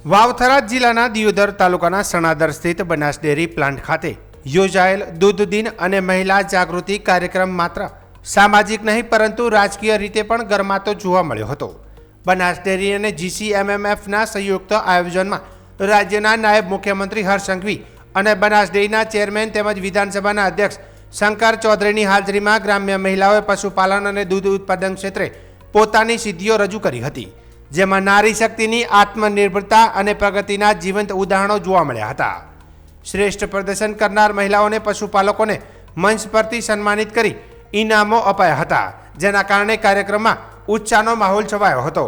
વાવથરા જિલ્લાના દિયોદર તાલુકાના સણાદર સ્થિત બનાસ ડેરી પ્લાન્ટ ખાતે યોજાયેલ દૂધ દિન અને મહિલા જાગૃતિ કાર્યક્રમ માત્ર સામાજિક નહીં પરંતુ રાજકીય રીતે પણ ગરમાતો જોવા મળ્યો હતો। બનાસ ડેરી અને GCMMFના સંયુક્ત આયોજનમાં રાજ્યના નાયબ મુખ્યમંત્રી હર્ષ સંઘવી અને બનાસ ડેરીના ચેરમેન તેમજ વિધાનસભાના અધ્યક્ષ શંકર ચૌધરીની હાજરીમાં ગ્રામ્ય મહિલાઓએ પશુપાલન અને દૂધ ઉત્પાદન ક્ષેત્રે પોતાની સિદ્ધિઓ રજૂ કરી હતી, જેમાં નારી શક્તિની આત્મનિર્ભરતા અને પ્રગતિના જીવંત ઉદાહરણો જોવા મળ્યા હતા। શ્રેષ્ઠ પ્રદર્શન કરનાર મહિલાઓને પશુપાલકોને મંચ પરથી સન્માનિત કરી ઇનામો અપાયા હતા, જેના કારણે કાર્યક્રમમાં ઉત્સાહનો માહોલ છવાયો હતો।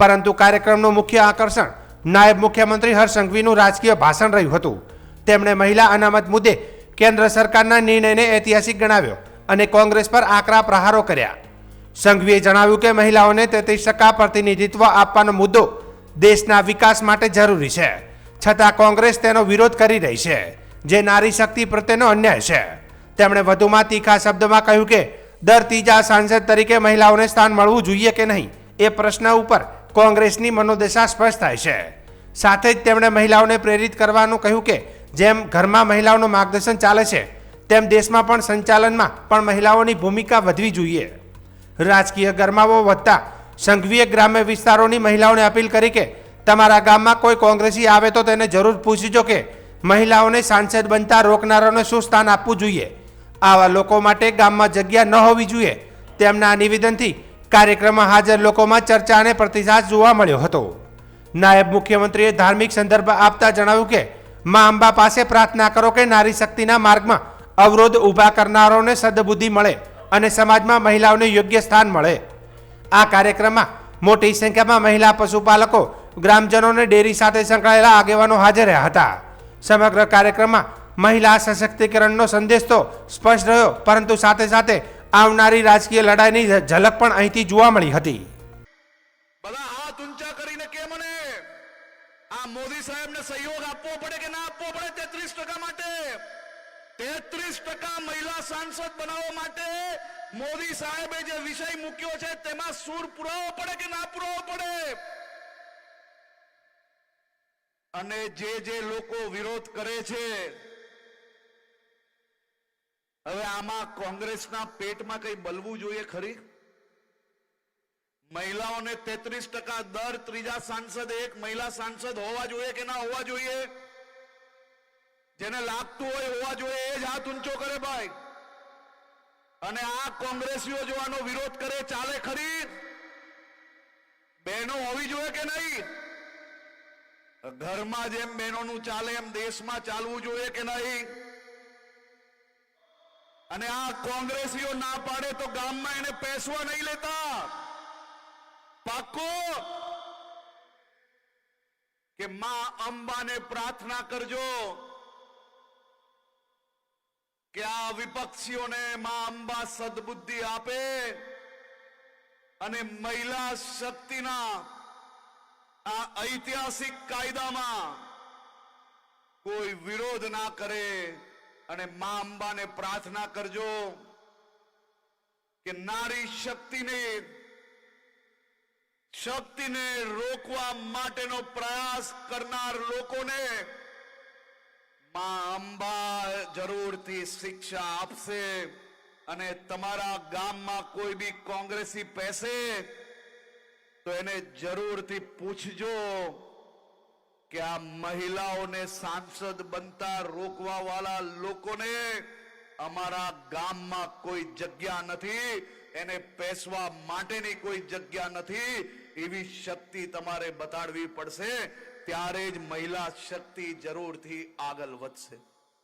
પરંતુ કાર્યક્રમનું મુખ્ય આકર્ષણ નાયબ મુખ્યમંત્રી હર્ષ સંઘવીનું રાજકીય ભાષણ રહ્યું હતું। તેમણે મહિલા અનામત મુદ્દે કેન્દ્ર સરકારના નિર્ણયને ઐતિહાસિક ગણાવ્યો અને કોંગ્રેસ પર આકરા પ્રહારો કર્યા। સંઘવીએ જણાવ્યું કે મહિલાઓને 33% પ્રતિનિધિત્વ આપવાનો મુદ્દો દેશના વિકાસ માટે જરૂરી છે, છતાં કોંગ્રેસ તેનો વિરોધ કરી રહી છે, જે નારી શક્તિ પ્રત્યેનો અન્યાય છે। તેમણે વધુમાં તીખા શબ્દમાં કહ્યું કે દર ત્રીજા સાંસદ તરીકે મહિલાઓને સ્થાન મળવું જોઈએ કે નહીં, એ પ્રશ્ન ઉપર કોંગ્રેસની મનોદશા સ્પષ્ટ થાય છે। સાથે જ તેમણે મહિલાઓને પ્રેરિત કરવાનું કહ્યું કે જેમ ઘરમાં મહિલાઓનું માર્ગદર્શન ચાલે છે, તેમ દેશમાં પણ સંચાલનમાં પણ મહિલાઓની ભૂમિકા વધવી જોઈએ। રાજકીય ગરમાવો વધતા સંઘવીએ ગ્રામ્ય વિસ્તારોની મહિલાઓને અપીલ કરી કે તમારા ગામમાં કોઈ કોંગ્રેસી આવે તો તેને જરૂર પૂછજો કે મહિલાઓને સાંસદ બનતા રોકનારાઓને શું સ્થાન આપવું જોઈએ। આવા લોકો માટે ગામમાં જગ્યા ન હોવી જોઈએ। તેમના નિવેદનથી કાર્યક્રમમાં હાજર લોકોમાં ચર્ચા અને પ્રતિસાદ જોવા મળ્યો હતો। નાયબ મુખ્યમંત્રીએ ધાર્મિક સંદર્ભ આપતા જણાવ્યું કે મા અંબા પાસે પ્રાર્થના કરો કે નારી શક્તિના માર્ગમાં અવરોધ ઊભા કરનારાઓને સદબુદ્ધિ મળે અને સમાજમાં મહિલાઓને યોગ્ય સ્થાન મળે। આ કાર્યક્રમમાં મોટી સંખ્યામાં મહિલા પશુપાલકો, ગ્રામજનો અને ડેરી સાથે સંકળાયેલા આગેવાનો હાજર રહ્યા હતા। સમગ્ર કાર્યક્રમમાં મહિલા સશક્તિકરણનો સંદેશ તો સ્પષ્ટ રહ્યો, પરંતુ સાથે સાથે આવનારી રાજકીય લડાઈની ઝલક પણ અહીંથી જોવા મળી હતી। બધા હાથ ઊંચા કરીને કે મને આ મોદી સાહેબને સહયોગ આપવો પડે કે ના આપવો પડે 33% માટે 33% મહિલા સાંસદ બનાવવા માટે મોદી સાહેબે જે વિષય મૂક્યો છે તેમાં સૂર પુરાવો પડે કે ના પુરાવો પડે। અને જે લોકો વિરોધ કરે છે, હવે આમાં કોંગ્રેસના પેટમાં કઈ બલવું જોઈએ ખરી? મહિલાઓને 33% દર ત્રીજા સાંસદ એક મહિલા સાંસદ હોવા જોઈએ કે ના હોવા જોઈએ? જેને લાગતું હોય હોવા જોઈએ એ જ હાથ ઊંચો કરે ભાઈ। અને આ કોંગ્રેસીઓ જો આનો વિરોધ કરે ચાલે ખરી? બહેનો હોવી જોઈએ કે નહીં? ઘરમાં જેમ બહેનોનું ચાલે એમ દેશમાં ચાલવું જોઈએ કે નહીં? અને આ કોંગ્રેસીઓ ના પાડે તો ગામમાં એને પેસવા નહીં લેતા। પાક્કો કે માં અંબાને પ્રાર્થના કરજો કે આ વિપક્ષીઓને માં અંબા સદબુદ્ધિ આપે અને મહિલા શક્તિના આ ઐતિહાસિક કાયદામાં કોઈ વિરોધ ના કરે। અને માં અંબાને પ્રાર્થના કરજો કે નારી શક્તિને રોકવા માટેનો પ્રયાસ કરનાર લોકોને માં અંબા જરૂરથી શિક્ષા આપશે। અને તમારા ગામમાં કોઈ બી કોંગ્રેસી પેસે તો એને જરૂરથી પૂછજો કે આ મહિલાઓને સાંસદ બનતા રોકવા વાળા લોકોને અમારા ગામમાં કોઈ જગ્યા નથી, એને પેસવા માટેની કોઈ જગ્યા નથી। એવી શક્તિ તમારે બતાડવી પડશે, ત્યારે જ મહિલા શક્તિ જરૂરથી આગળ વધશે।